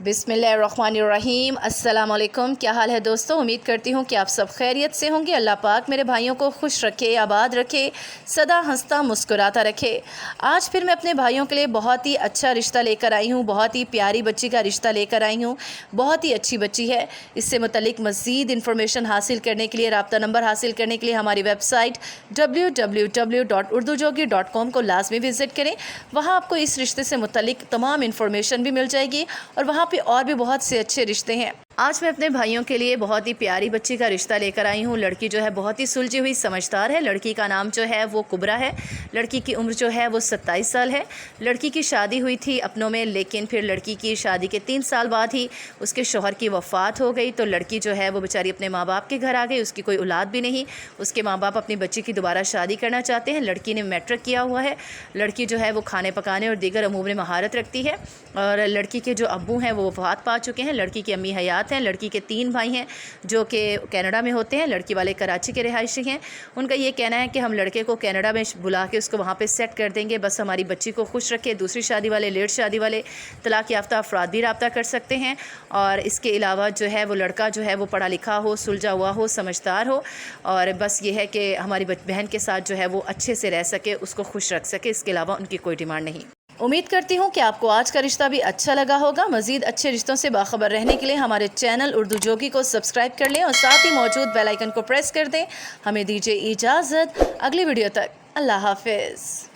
बिस्मिल्लाहिर्रहमानिर्रहीम। अस्सलाम वालेकुम। क्या हाल है दोस्तों? उम्मीद करती हूँ कि आप सब खैरियत से होंगे। अल्लाह पाक मेरे भाइयों को खुश रखे, आबाद रखे, सदा हंसता मुस्कुराता रखे। आज फिर मैं अपने भाइयों के लिए बहुत ही अच्छा रिश्ता लेकर आई हूँ। बहुत ही प्यारी बच्ची का रिश्ता लेकर आई हूँ। बहुत ही अच्छी बच्ची है। इससे मुतल्लिक मज़ीद इन्फॉर्मेशन हासिल करने के लिए, राब्ता नंबर हासिल करने के लिए हमारी वेबसाइट www.urdujogi.com को लाजमी विज़िट करें। वहाँ आपको इस रिश्ते से मुतल्लिक तमाम इन्फॉर्मेशन भी मिल जाएगी और वहाँ पे और भी बहुत से अच्छे रिश्ते हैं। आज मैं अपने भाइयों के लिए बहुत ही प्यारी बच्ची का रिश्ता लेकर आई हूँ। लड़की जो है बहुत ही सुलझी हुई समझदार है। लड़की का नाम जो है वो कुबरा है। लड़की की उम्र जो है वो 27 साल है। लड़की की शादी हुई थी अपनों में, लेकिन फिर लड़की की शादी के 3 साल बाद ही उसके शौहर की वफ़ात हो गई। तो लड़की जो है वो बेचारी अपने माँ बाप के घर आ गई। उसकी कोई औलाद भी नहीं। उसके माँ बाप अपनी बच्ची की दोबारा शादी करना चाहते हैं। लड़की ने मैट्रिक किया हुआ है। लड़की जो है वो खाने पकाने और दीगर अमूर में महारत रखती है। और लड़की के जो अब्बू हैं वो वफ़ात पा चुके हैं। लड़की की अम्मी हयात हैं। लड़की के 3 भाई हैं जो कि कनाडा में होते हैं। लड़की वाले कराची के रिहायशी हैं। उनका ये कहना है कि हम लड़के को कनाडा में बुला के उसको वहाँ पे सेट कर देंगे, बस हमारी बच्ची को खुश रखे। दूसरी शादी वाले, लेट शादी वाले, तलाक याफ्ता अफराद भी रब्ता कर सकते हैं। और इसके अलावा जो है वो लड़का जो है वो पढ़ा लिखा हो, सुलझा हुआ हो, समझदार हो, और बस ये है कि हमारी बहन के साथ जो है वो अच्छे से रह सके, उसको खुश रख सके। इसके अलावा उनकी कोई डिमांड नहीं। उम्मीद करती हूँ कि आपको आज का रिश्ता भी अच्छा लगा होगा। मज़ीद अच्छे रिश्तों से बाखबर रहने के लिए हमारे चैनल उर्दू जोगी को सब्सक्राइब कर लें और साथ ही मौजूद बेल आइकन को प्रेस कर दें। हमें दीजिए इजाज़त। अगली वीडियो तक अल्लाह हाफ़िज़।